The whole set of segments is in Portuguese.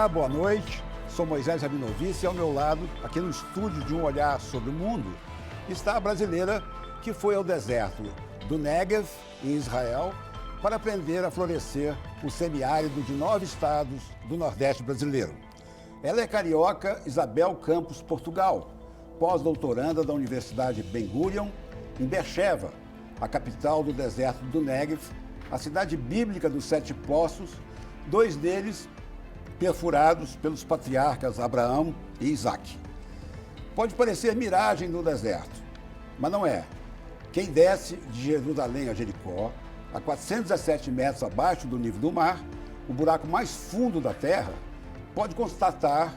Olá, boa noite. Sou Moisés Rabinovici e ao meu lado, aqui no estúdio de Um Olhar sobre o Mundo, está a brasileira que foi ao deserto do Negev, em Israel, para aprender a florescer o semiárido de 9 estados do Nordeste brasileiro. Ela é carioca Isabel Campos Portugal, pós-doutoranda da Universidade Ben Gurion, em Beersheba, a capital do deserto do Negev, a cidade bíblica dos 7 poços, 2 deles perfurados pelos patriarcas Abraão e Isaac. Pode parecer miragem no deserto, mas não é. Quem desce de Jerusalém a Jericó, a 417 metros abaixo do nível do mar, o buraco mais fundo da terra, pode constatar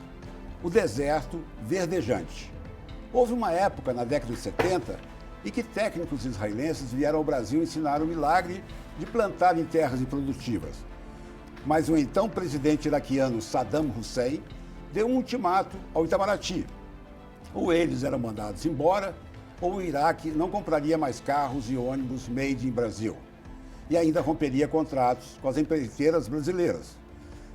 o deserto verdejante. Houve uma época, na década de 70, em que técnicos israelenses vieram ao Brasil ensinar o milagre de plantar em terras improdutivas. Mas o então presidente iraquiano Saddam Hussein deu um ultimato ao Itamaraty. Ou eles eram mandados embora, ou o Iraque não compraria mais carros e ônibus made in Brasil. E ainda romperia contratos com as empreiteiras brasileiras.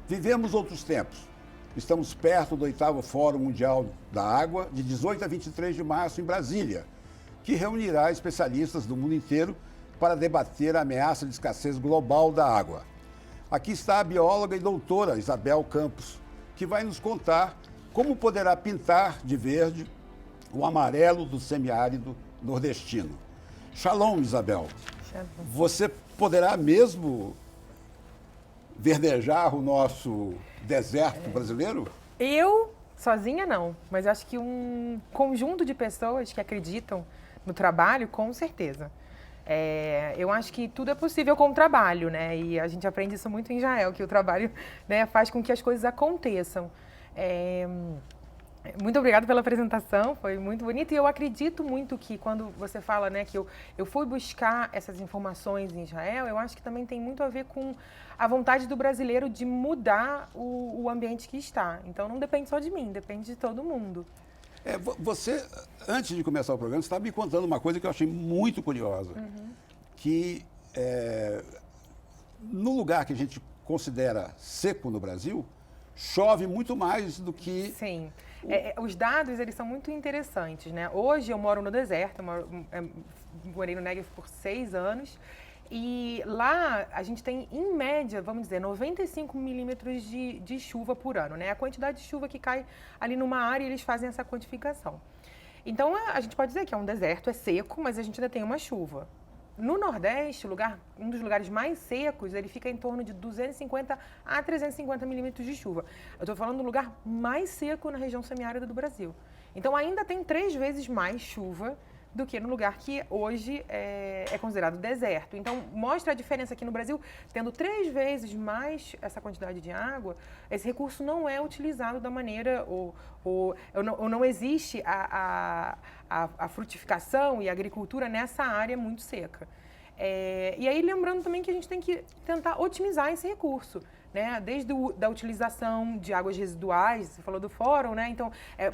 Vivemos outros tempos. Estamos perto do 8º Fórum Mundial da Água, de 18 a 23 de março, em Brasília, que reunirá especialistas do mundo inteiro para debater a ameaça de escassez global da água. Aqui está a bióloga e doutora Isabel Campos, que vai nos contar como poderá pintar de verde o amarelo do semiárido nordestino. Shalom, Isabel. Shalom. Você poderá mesmo verdejar o nosso deserto brasileiro? Eu, sozinha, não. Mas acho que um conjunto de pessoas que acreditam no trabalho, com certeza. Eu acho que tudo é possível com o trabalho, né? E a gente aprende isso muito em Israel, que o trabalho, né, faz com que as coisas aconteçam. Muito obrigada pela apresentação, foi muito bonito. E eu acredito muito que quando você fala, né, que eu fui buscar essas informações em Israel, eu acho que também tem muito a ver com a vontade do brasileiro de mudar o ambiente que está. Então não depende só de mim, depende de todo mundo. Você, antes de começar o programa, você estava me contando uma coisa que eu achei muito curiosa. Que no lugar que a gente considera seco no Brasil, chove muito mais do que... Sim. Os dados, eles são muito interessantes, né? Hoje eu moro no deserto, morei no Negev por 6 anos. E lá a gente tem, em média, vamos dizer, 95 milímetros de chuva por ano, né? A quantidade de chuva que cai ali numa área, eles fazem essa quantificação. Então, a gente pode dizer que é um deserto, é seco, mas a gente ainda tem uma chuva. No Nordeste, um dos lugares mais secos, ele fica em torno de 250 a 350 milímetros de chuva. Eu estou falando do lugar mais seco na região semiárida do Brasil. Então, ainda tem 3 vezes mais chuva do que no lugar que hoje é considerado deserto. Então, mostra a diferença aqui no Brasil, tendo 3 vezes mais essa quantidade de água, esse recurso não é utilizado da maneira, ou não existe a frutificação e a agricultura nessa área muito seca. E aí, lembrando também que a gente tem que tentar otimizar esse recurso, né? Desde da utilização de águas residuais, você falou do fórum, né? Então,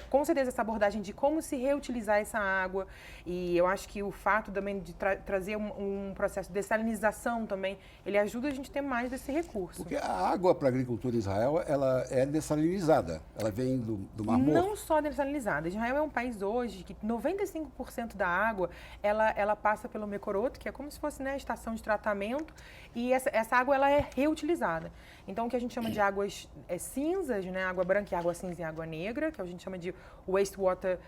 com certeza essa abordagem de como se reutilizar essa água, e eu acho que o fato também de trazer um processo de dessalinização também, ele ajuda a gente a ter mais desse recurso. Porque a água para a agricultura em Israel, ela é dessalinizada, ela vem do Mar Morto. Não só dessalinizada. Israel é um país hoje que 95% da água, ela passa pelo Mekorot, que é como se fosse, né, a estação de tratamento, e essa água ela é reutilizada. Então, o que a gente chama de águas cinzas, né? Água branca, água cinza e água negra, que a gente chama de wastewater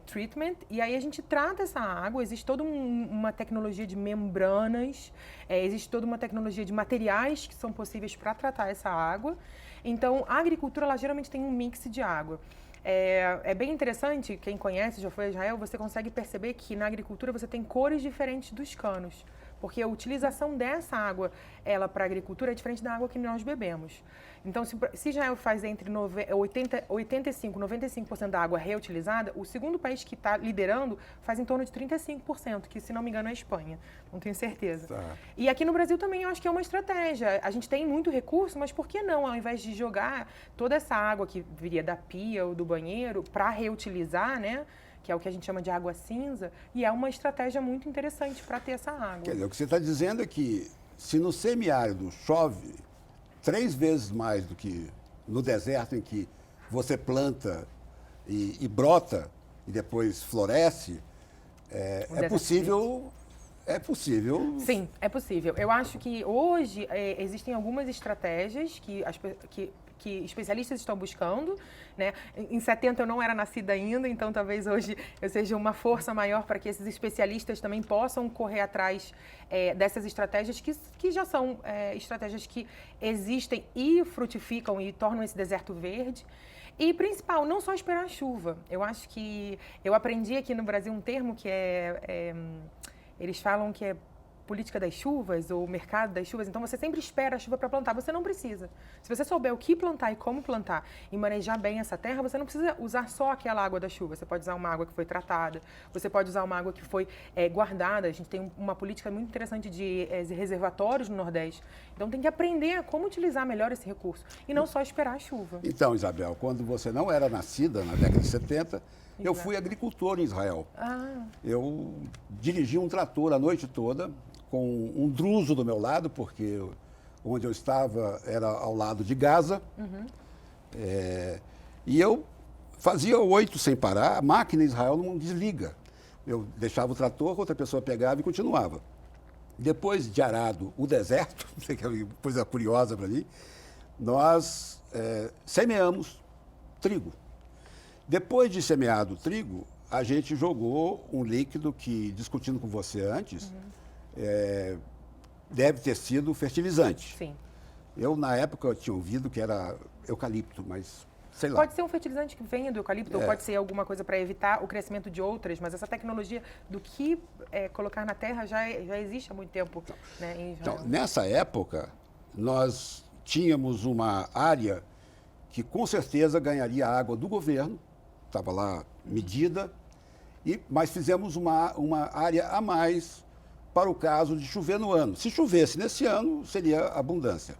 treatment. E aí a gente trata essa água, existe toda uma tecnologia de membranas, existe toda uma tecnologia de materiais que são possíveis para tratar essa água. Então, a agricultura, ela geralmente tem um mix de água. É bem interessante, quem conhece, já foi a Israel, você consegue perceber que na agricultura você tem cores diferentes dos canos. Porque a utilização dessa água, ela para a agricultura é diferente da água que nós bebemos. Então, se Israel faz entre 85% e 95% da água reutilizada, o segundo país que está liderando faz em torno de 35%, que, se não me engano, é a Espanha. Não tenho certeza. Tá. E aqui no Brasil também eu acho que é uma estratégia. A gente tem muito recurso, mas por que não, ao invés de jogar toda essa água que viria da pia ou do banheiro para reutilizar, né? Que é o que a gente chama de água cinza, e é uma estratégia muito interessante para ter essa água. Quer dizer, o que você está dizendo é que se no semiárido chove 3 vezes mais do que no deserto em que você planta e brota e depois floresce, é possível. É possível. Sim, é possível. Eu acho que hoje existem algumas estratégias que especialistas estão buscando, né? Em 70 eu não era nascida ainda, então talvez hoje eu seja uma força maior para que esses especialistas também possam correr atrás dessas estratégias que já são estratégias que existem e frutificam e tornam esse deserto verde. E principal, não só esperar a chuva. Eu acho que eu aprendi aqui no Brasil um termo que eles falam que é política das chuvas ou mercado das chuvas. Então, você sempre espera a chuva para plantar. Você não precisa. Se você souber o que plantar e como plantar e manejar bem essa terra, você não precisa usar só aquela água da chuva. Você pode usar uma água que foi tratada, você pode usar uma água que foi guardada. A gente tem uma política muito interessante de reservatórios no Nordeste. Então, tem que aprender a como utilizar melhor esse recurso e não só esperar a chuva. Então, Isabel, quando você não era nascida, na década de 70, eu fui agricultor em Israel. Eu dirigi um trator a noite toda, com um druso do meu lado, porque onde eu estava era ao lado de Gaza. E eu fazia 8 sem parar, a máquina em Israel não desliga. Eu deixava o trator, outra pessoa pegava e continuava. Depois de arado o deserto, que é uma coisa curiosa para mim, nós semeamos trigo. Depois de semeado o trigo, a gente jogou um líquido que, discutindo com você antes, deve ter sido fertilizante. Sim. Eu, na época, tinha ouvido que era eucalipto, mas sei lá. Pode ser um fertilizante que venha do eucalipto, ou pode ser alguma coisa para evitar o crescimento de outras, mas essa tecnologia do que colocar na terra já existe há muito tempo, né, em Israel. Então, nessa época, nós tínhamos uma área que com certeza ganharia água do governo, estava lá medida, mas fizemos uma área a mais para o caso de chover no ano. Se chovesse nesse ano, seria abundância.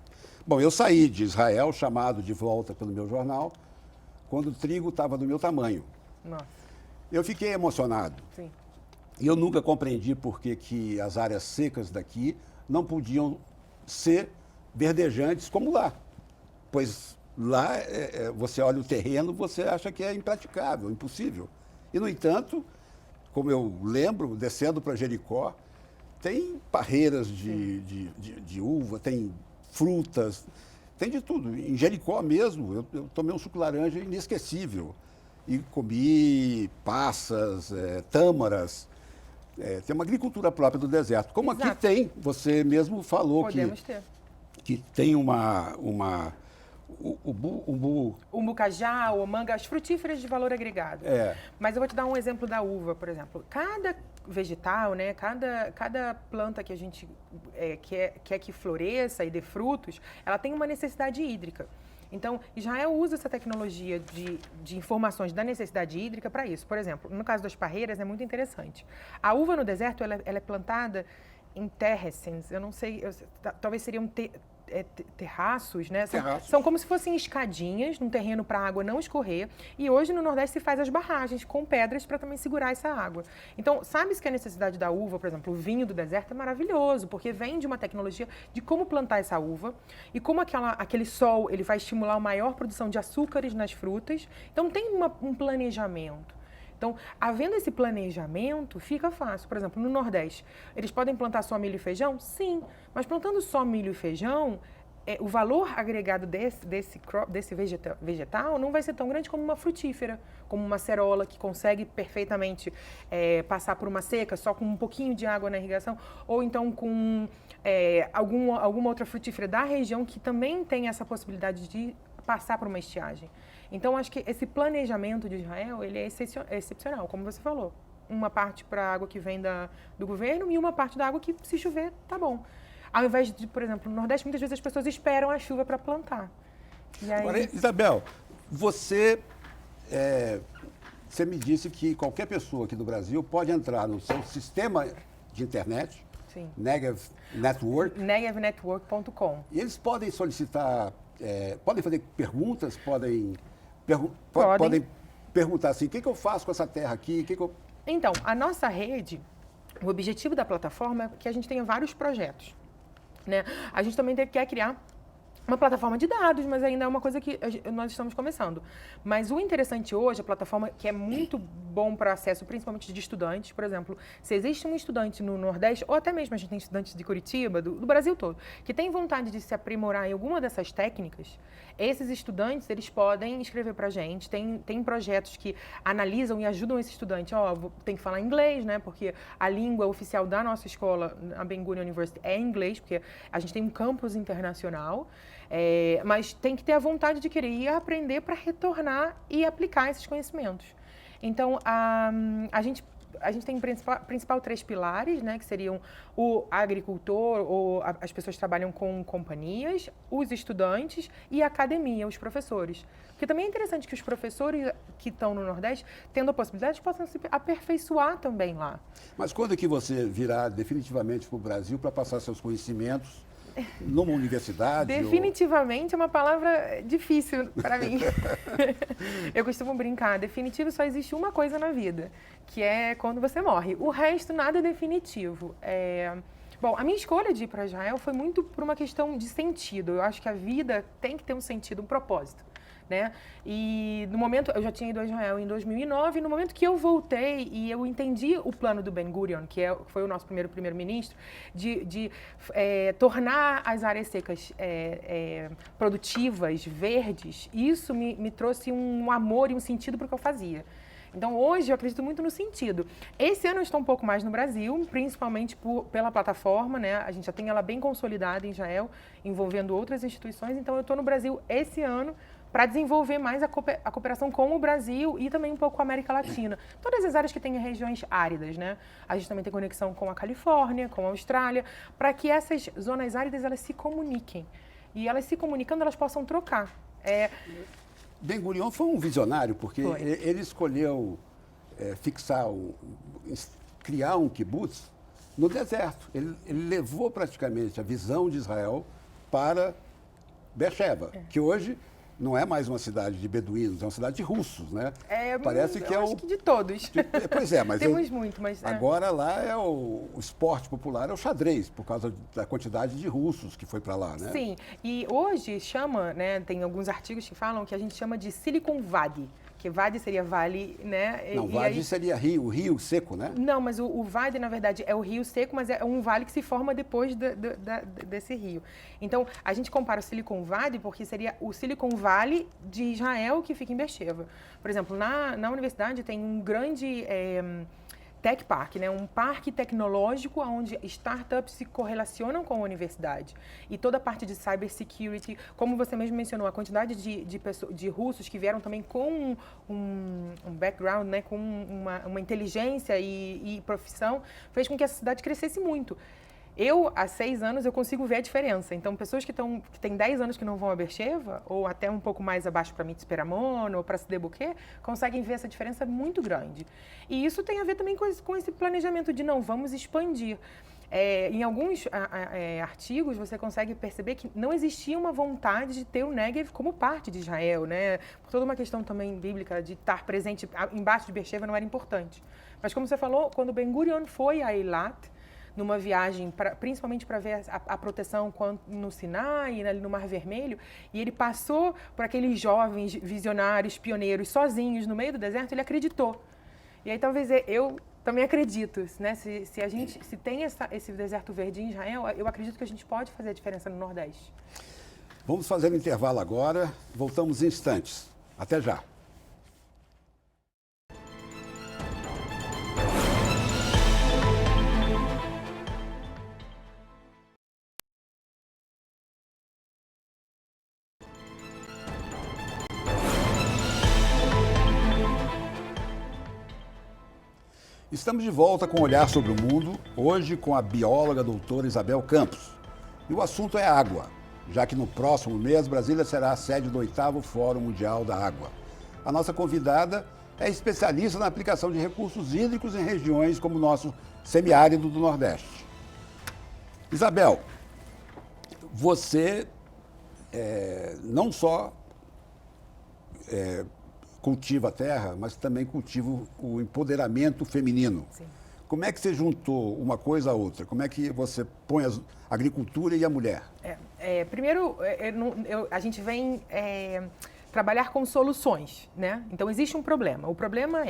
Bom, eu saí de Israel, chamado de volta pelo meu jornal, quando o trigo estava do meu tamanho. Nossa. Eu fiquei emocionado. Sim. E eu nunca compreendi por que as áreas secas daqui não podiam ser verdejantes como lá. Pois lá, você olha o terreno, você acha que é impraticável, impossível. E, no entanto, como eu lembro, descendo para Jericó, tem parreiras de uva, tem frutas, tem de tudo. Em Jericó mesmo, eu tomei um suco laranja inesquecível. E comi passas, tâmaras. Tem uma agricultura própria do deserto. Como Exato. aqui tem, você mesmo falou que tem o mucajá, o manga, as frutíferas de valor agregado. Mas eu vou te dar um exemplo da uva, por exemplo. Cada vegetal, né, cada planta que a gente quer que floresça e dê frutos, ela tem uma necessidade hídrica. Então, Israel usa essa tecnologia de informações da necessidade hídrica para isso. Por exemplo, no caso das parreiras, é muito interessante. A uva no deserto, ela é plantada em terracens. Eu não sei, talvez seriam terraços, né? São como se fossem escadinhas num terreno para a água não escorrer. E hoje no Nordeste se faz as barragens com pedras para também segurar essa água. Então, sabe-se que a necessidade da uva, por exemplo, o vinho do deserto é maravilhoso, porque vem de uma tecnologia de como plantar essa uva e como aquele sol ele vai estimular uma maior produção de açúcares nas frutas. Então, tem um planejamento. Então, havendo esse planejamento, fica fácil. Por exemplo, no Nordeste, eles podem plantar só milho e feijão? Sim, mas plantando só milho e feijão, o valor agregado desse vegetal não vai ser tão grande como uma frutífera, como uma cerola, que consegue perfeitamente passar por uma seca só com um pouquinho de água na irrigação, ou então com alguma outra frutífera da região que também tem essa possibilidade de passar por uma estiagem. Então, acho que esse planejamento de Israel, ele é excepcional, como você falou. Uma parte para a água que vem do governo e uma parte da água que, se chover, tá bom. Ao invés de, por exemplo, no Nordeste, muitas vezes as pessoas esperam a chuva para plantar. E aí... Agora, Isabel, você me disse que qualquer pessoa aqui do Brasil pode entrar no seu sistema de internet, Sim. Negev Network. negevnetwork.com. E eles podem solicitar, podem fazer perguntas, podem perguntar assim, o que eu faço com essa terra aqui? Então, a nossa rede, o objetivo da plataforma é que a gente tenha vários projetos, né? A gente também quer criar uma plataforma de dados, mas ainda é uma coisa que nós estamos começando. Mas o interessante hoje, a plataforma que é muito bom para acesso, principalmente de estudantes, por exemplo, se existe um estudante no Nordeste, ou até mesmo a gente tem estudantes de Curitiba, do Brasil todo, que tem vontade de se aprimorar em alguma dessas técnicas, esses estudantes, eles podem escrever para a gente, tem projetos que analisam e ajudam esse estudante, tem que falar inglês, né, porque a língua oficial da nossa escola, a Ben Gurion University, é inglês, porque a gente tem um campus internacional, mas tem que ter a vontade de querer ir aprender para retornar e aplicar esses conhecimentos. Então, a gente tem principal 3 pilares, né, que seriam o agricultor, ou as pessoas que trabalham com companhias, os estudantes e a academia, os professores. Porque também é interessante que os professores que estão no Nordeste, tendo a possibilidade, possam se aperfeiçoar também lá. Mas quando é que você virá definitivamente para o Brasil para passar seus conhecimentos numa universidade? Definitivamente é uma palavra difícil para mim. Eu costumo brincar, definitivo só existe uma coisa na vida, que é quando você morre. O resto, nada é definitivo. Bom, a minha escolha de ir para Israel foi muito por uma questão de sentido. Eu acho que a vida tem que ter um sentido, um propósito, né? E no momento, eu já tinha ido a Israel em 2009, e no momento que eu voltei e eu entendi o plano do Ben Gurion, que foi o nosso primeiro-ministro, de tornar as áreas secas produtivas, verdes, isso me trouxe um amor e um sentido para o que eu fazia. Então, hoje, eu acredito muito no sentido. Esse ano eu estou um pouco mais no Brasil, principalmente pela plataforma, né? A gente já tem ela bem consolidada em Israel, envolvendo outras instituições. Então, eu estou no Brasil esse ano para desenvolver mais a cooperação com o Brasil e também um pouco com a América Latina. Todas as áreas que têm regiões áridas, né? A gente também tem conexão com a Califórnia, com a Austrália, para que essas zonas áridas, elas se comuniquem. E elas se comunicando, elas possam trocar. Ben Gurion foi um visionário, porque ele escolheu criar um kibbutz no deserto. Ele levou praticamente a visão de Israel para Beersheba, que hoje não é mais uma cidade de beduínos, é uma cidade de russos, né? Parece que acho que de todos. Pois é, mas temos muito, mas agora lá é o esporte popular, é o xadrez, por causa da quantidade de russos que foi para lá, né? Sim, e hoje chama, né, tem alguns artigos que falam que a gente chama de Silicon Valley, que Vade seria vale, né? Não, Vade seria rio, o rio seco, né? Não, mas o Vade, na verdade, é o rio seco, mas é um vale que se forma depois desse rio. Então, a gente compara o Silicon Valley porque seria o Silicon Valley de Israel, que fica em Beersheba. Por exemplo, na universidade tem um grande Tech Park, né? Um parque tecnológico onde startups se correlacionam com a universidade. E toda a parte de cybersecurity, como você mesmo mencionou, a quantidade de russos que vieram também com um background, né? Com uma inteligência e profissão, fez com que essa cidade crescesse muito. Há 6 anos, eu consigo ver a diferença. Então, pessoas que têm 10 anos que não vão a Beersheba, ou até um pouco mais abaixo para Mitzpe Ramon, ou para Sde Boker, conseguem ver essa diferença muito grande. E isso tem a ver também com esse planejamento de vamos expandir. Em alguns artigos, você consegue perceber que não existia uma vontade de ter o Negev como parte de Israel, né? Por toda uma questão também bíblica de estar presente embaixo de Beersheba não era importante. Mas, como você falou, quando Ben Gurion foi a Eilat, numa viagem, principalmente para ver a proteção no Sinai, ali no Mar Vermelho, e ele passou por aqueles jovens visionários, pioneiros, sozinhos no meio do deserto, ele acreditou. E aí talvez eu também acredito, né? Se tem esse deserto verde em Israel, eu acredito que a gente pode fazer a diferença no Nordeste. Vamos fazer um intervalo agora, voltamos em instantes. Até já. Estamos de volta com o Olhar sobre o Mundo, hoje com a bióloga doutora Isabel Campos. E o assunto é água, já que no próximo mês Brasília será a sede do 8º Fórum Mundial da Água. A nossa convidada é especialista na aplicação de recursos hídricos em regiões como o nosso semiárido do Nordeste. Isabel, você não só cultiva a terra, mas também cultiva o empoderamento feminino. Sim. Como é que você juntou uma coisa a outra? Como é que você põe a agricultura e a mulher? Primeiro, a gente vem trabalhar com soluções, né? Então, existe um problema. O problema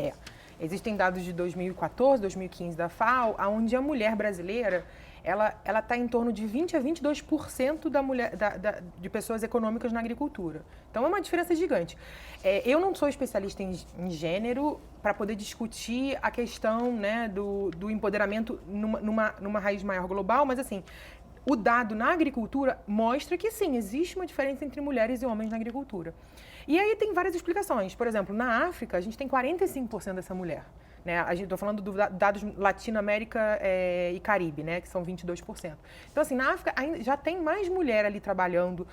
existem dados de 2014, 2015 da FAO, onde a mulher brasileira ela está em torno de 20 a 22% de pessoas econômicas na agricultura. Então, é uma diferença gigante. Eu não sou especialista em gênero para poder discutir a questão, né, do empoderamento numa raiz maior global, mas assim, o dado na agricultura mostra que sim, existe uma diferença entre mulheres e homens na agricultura. E aí tem várias explicações. Por exemplo, na África, a gente tem 45% dessa mulher. Né? Estou falando dos dados Latinoamérica e Caribe, né? Que são 22%. Então, assim, na África já tem mais mulher ali trabalhando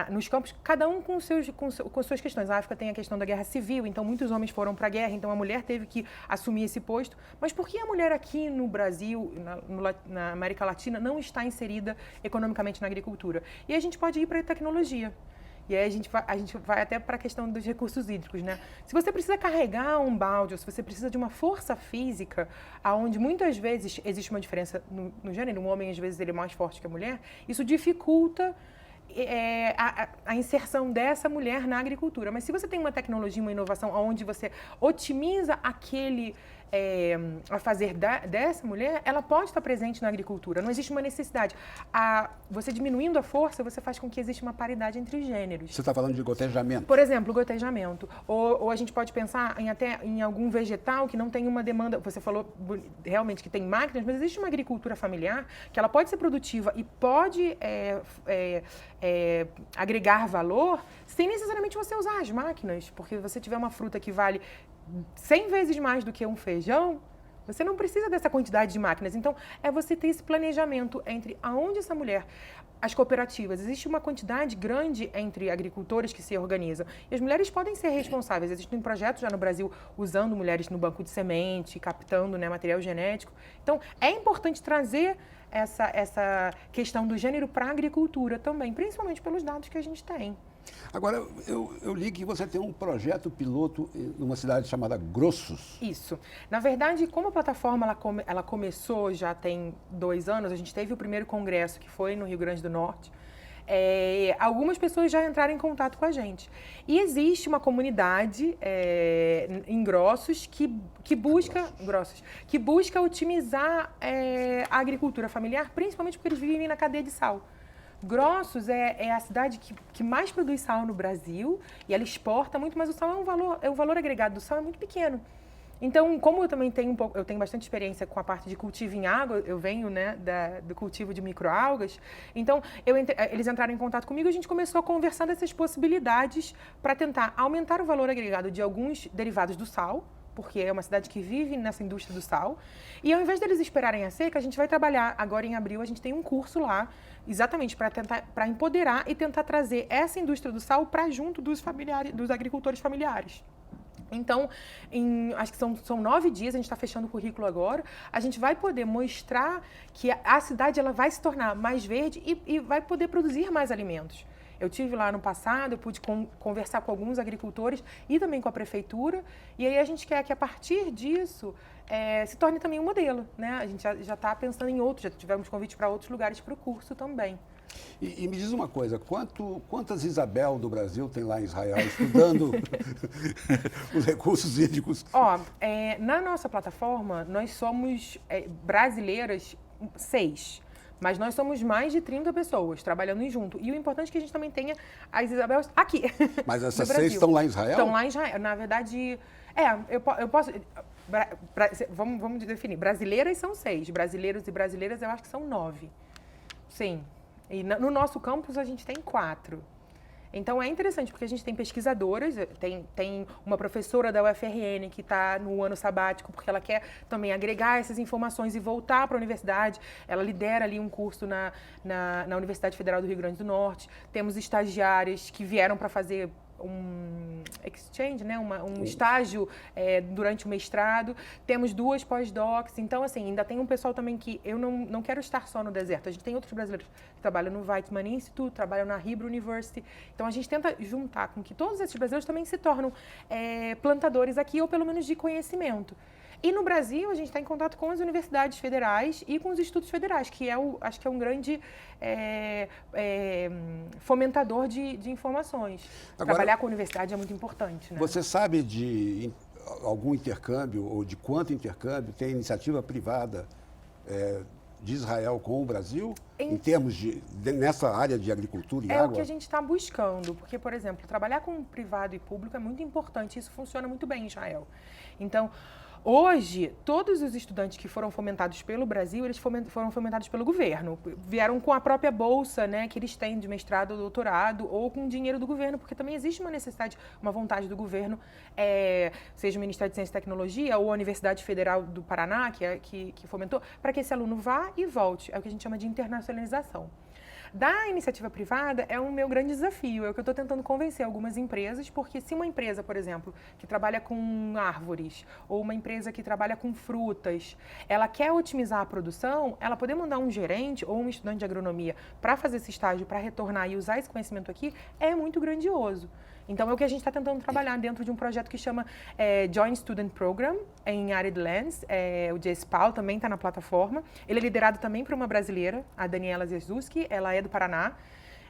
nos campos, cada um com suas questões. A África tem a questão da guerra civil, então muitos homens foram para a guerra, então a mulher teve que assumir esse posto. Mas por que a mulher aqui no Brasil, na América Latina, não está inserida economicamente na agricultura? E a gente pode ir para a tecnologia. E aí a gente vai até para a questão dos recursos hídricos, né? Se você precisa carregar um balde, ou se você precisa de uma força física, onde muitas vezes existe uma diferença no gênero, um homem às vezes ele é mais forte que a mulher, isso dificulta a inserção dessa mulher na agricultura. Mas se você tem uma tecnologia, uma inovação, onde você otimiza a fazer dessa mulher, ela pode estar presente na agricultura. Não existe uma necessidade. Você diminuindo a força, você faz com que exista uma paridade entre os gêneros. Você está falando de gotejamento? Por exemplo, gotejamento. Ou a gente pode pensar até em algum vegetal que não tem uma demanda. Você falou realmente que tem máquinas, mas existe uma agricultura familiar que ela pode ser produtiva e pode agregar valor sem necessariamente você usar as máquinas. Porque se você tiver uma fruta que vale 100 vezes mais do que um feijão, você não precisa dessa quantidade de máquinas. Então, você ter esse planejamento entre aonde essa mulher, as cooperativas, existe uma quantidade grande entre agricultores que se organizam. E as mulheres podem ser responsáveis. Existem projetos já no Brasil usando mulheres no banco de semente, captando, né, material genético. Então, é importante trazer essa questão do gênero para a agricultura também, principalmente pelos dados que a gente tem. Agora, eu li que você tem um projeto piloto numa cidade chamada Grossos. Isso. Na verdade, como a plataforma ela começou já tem 2 anos, a gente teve o primeiro congresso, que foi no Rio Grande do Norte, algumas pessoas já entraram em contato com a gente. E existe uma comunidade em Grossos que busca otimizar a agricultura familiar, principalmente porque eles vivem na cadeia de sal. Grossos é a cidade que mais produz sal no Brasil e ela exporta muito, mas o sal o valor agregado do sal é muito pequeno. Então, como eu também tenho eu tenho bastante experiência com a parte de cultivo em água, eu venho, né, do cultivo de microalgas, então eles entraram em contato comigo e a gente começou a conversar dessas possibilidades para tentar aumentar o valor agregado de alguns derivados do sal, porque é uma cidade que vive nessa indústria do sal. E ao invés deles esperarem a seca, a gente vai trabalhar, agora em abril, a gente tem um curso lá, exatamente para empoderar e tentar trazer essa indústria do sal para junto dos agricultores familiares. Então, acho que são 9 dias, a gente está fechando o currículo agora, a gente vai poder mostrar que a cidade ela vai se tornar mais verde e vai poder produzir mais alimentos. Eu tive lá no passado, eu pude conversar com alguns agricultores e também com a prefeitura, e aí a gente quer que a partir disso se torne também um modelo, né? A gente já está pensando em outros, já tivemos convite para outros lugares para o curso também. E me diz uma coisa, quantas Isabel do Brasil tem lá em Israel estudando os recursos hídricos? Na nossa plataforma, nós somos brasileiras 6. Mas nós somos mais de 30 pessoas trabalhando junto. E o importante é que a gente também tenha as Isabels aqui. Mas essas 6 estão lá em Israel? Estão lá em Israel. Na verdade, eu posso... Vamos definir. Brasileiras são 6. Brasileiros e brasileiras eu acho que são 9. Sim. E no nosso campus a gente tem 4. Então, é interessante, porque a gente tem pesquisadoras, tem uma professora da UFRN que está no ano sabático, porque ela quer também agregar essas informações e voltar para a universidade. Ela lidera ali um curso na Universidade Federal do Rio Grande do Norte. Temos estagiárias que vieram para fazer um exchange, né? Um estágio durante o mestrado. Temos 2 pós-docs. Então, assim, ainda tem um pessoal também que eu não quero estar só no deserto. A gente tem outros brasileiros que trabalham no Weizmann Institute, trabalham na Hebrew University. Então, a gente tenta juntar com que todos esses brasileiros também se tornam plantadores aqui, ou pelo menos de conhecimento. E no Brasil, a gente está em contato com as universidades federais e com os institutos federais, que acho que é um grande fomentador de informações. Agora, trabalhar com a universidade é muito importante, né? Você sabe de algum intercâmbio ou de quanto intercâmbio tem iniciativa privada de Israel com o Brasil, em termos nessa área de agricultura e água? É o que a gente está buscando, porque, por exemplo, trabalhar com privado e público é muito importante, isso funciona muito bem em Israel. Então, hoje, todos os estudantes que foram fomentados pelo Brasil, eles foram fomentados pelo governo. Vieram com a própria bolsa, né, que eles têm de mestrado ou doutorado, ou com dinheiro do governo, porque também existe uma necessidade, uma vontade do governo, seja o Ministério de Ciência e Tecnologia ou a Universidade Federal do Paraná, que fomentou, para que esse aluno vá e volte. É o que a gente chama de internacionalização. Da iniciativa privada é o meu grande desafio, é o que eu estou tentando convencer algumas empresas, porque se uma empresa, por exemplo, que trabalha com árvores, ou uma empresa que trabalha com frutas, ela quer otimizar a produção, ela poder mandar um gerente ou um estudante de agronomia para fazer esse estágio, para retornar e usar esse conhecimento aqui, é muito grandioso. Então, é o que a gente está tentando trabalhar dentro de um projeto que chama Joint Student Program, em Arid Lands. O JSPAL também está na plataforma. Ele é liderado também por uma brasileira, a Daniela Zezuski. Ela é do Paraná.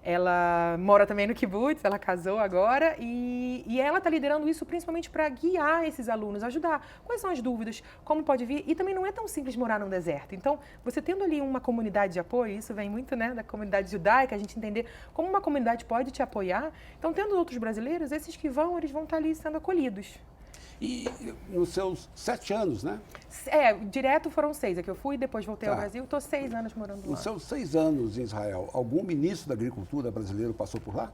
Ela mora também no kibbutz, ela casou agora e ela está liderando isso principalmente para guiar esses alunos, ajudar. Quais são as dúvidas, como pode vir? E também não é tão simples morar num deserto. Então, você tendo ali uma comunidade de apoio, isso vem muito, né, da comunidade judaica, a gente entender como uma comunidade pode te apoiar. Então, tendo outros brasileiros, esses que vão, eles vão estar ali sendo acolhidos. E nos seus 7 anos, né? Direto foram 6. É que eu fui, depois voltei ao Brasil. Estou 6 anos morando lá. Nos seus 6 anos em Israel, algum ministro da Agricultura brasileiro passou por lá?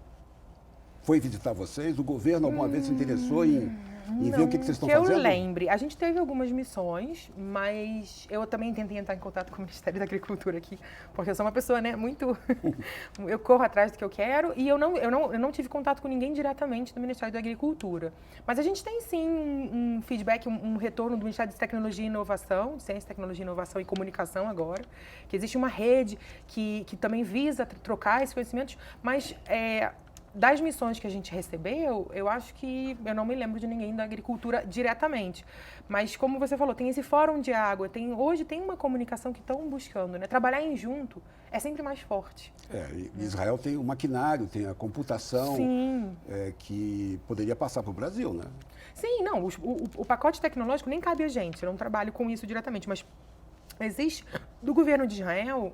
Foi visitar vocês? O governo alguma vez se interessou em ver o que vocês estão fazendo? Que eu lembre. A gente teve algumas missões, mas eu também tentei entrar em contato com o Ministério da Agricultura aqui, porque eu sou uma pessoa, né, muito... eu corro atrás do que eu quero e eu não tive contato com ninguém diretamente do Ministério da Agricultura. Mas a gente tem, sim, um feedback, um retorno do Ministério de Tecnologia e Inovação, de Ciência, Tecnologia, Inovação e Comunicação agora, que existe uma rede que também visa trocar esses conhecimentos, mas... das missões que a gente recebeu, eu acho que eu não me lembro de ninguém da agricultura diretamente. Mas, como você falou, tem esse fórum de água, hoje tem uma comunicação que estão buscando, né? Trabalhar em junto é sempre mais forte. Israel tem o maquinário, tem a computação que poderia passar para o Brasil, né? Sim, não, o pacote tecnológico nem cabe a gente, eu não trabalho com isso diretamente, mas existe, do governo de Israel,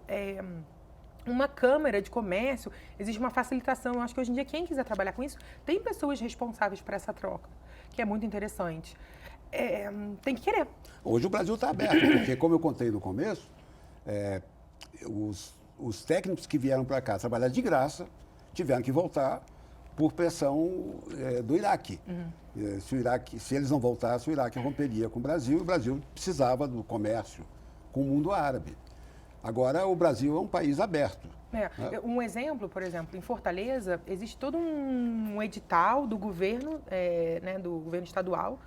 uma câmara de comércio, existe uma facilitação. Eu acho que hoje em dia, quem quiser trabalhar com isso, tem pessoas responsáveis por essa troca, que é muito interessante. Tem que querer. Hoje o Brasil está aberto, porque, como eu contei no começo, os técnicos que vieram para cá trabalhar de graça tiveram que voltar por pressão do Iraque. Se eles não voltassem, o Iraque romperia com o Brasil, e o Brasil precisava do comércio com o mundo árabe. Agora, o Brasil é um país aberto. Um exemplo, por exemplo, em Fortaleza, existe todo um edital do governo, do governo estadual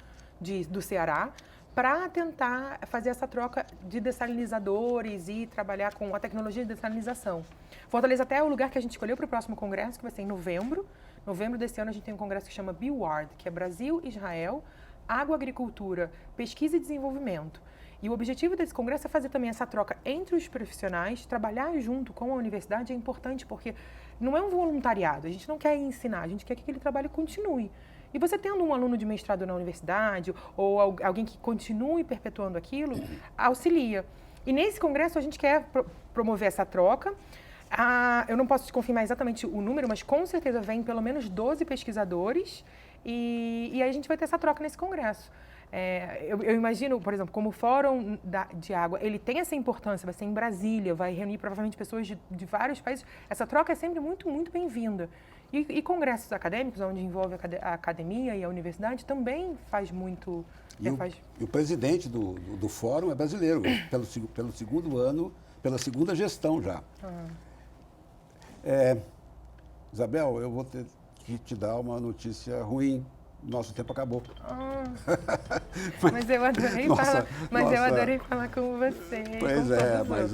do Ceará, para tentar fazer essa troca de dessalinizadores e trabalhar com a tecnologia de dessalinização. Fortaleza até é o lugar que a gente escolheu para o próximo congresso, que vai ser em novembro. Novembro desse ano a gente tem um congresso que chama BWARD, que é Brasil, Israel, Água, Agricultura, Pesquisa e Desenvolvimento. E o objetivo desse congresso é fazer também essa troca entre os profissionais, trabalhar junto com a universidade é importante, porque não é um voluntariado, a gente não quer ensinar, a gente quer que aquele trabalho continue. E você tendo um aluno de mestrado na universidade, ou alguém que continue perpetuando aquilo, auxilia. E nesse congresso a gente quer promover essa troca. Eu não posso te confirmar exatamente o número, mas com certeza vem pelo menos 12 pesquisadores, e aí a gente vai ter essa troca nesse congresso. Eu imagino, por exemplo, como o Fórum de Água, ele tem essa importância, vai ser em Brasília, vai reunir provavelmente pessoas de vários países. Essa troca é sempre muito, muito bem-vinda. E congressos acadêmicos, onde envolve a academia e a universidade, também faz muito... E o presidente do Fórum é brasileiro, pelo segundo ano, pela segunda gestão já. Isabel, eu vou ter que te dar uma notícia ruim. Nosso tempo acabou. Mas eu adorei falar com você. Pois mas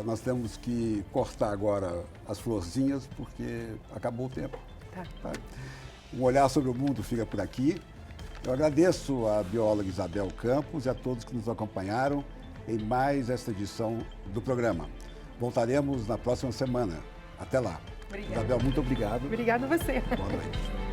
nós temos que cortar agora as florzinhas, porque acabou o tempo. Tá. Um olhar sobre o mundo fica por aqui. Eu agradeço à bióloga Isabel Campos e a todos que nos acompanharam em mais esta edição do programa. Voltaremos na próxima semana. Até lá. Obrigada. Isabel, muito obrigado. Obrigada a você. Boa noite.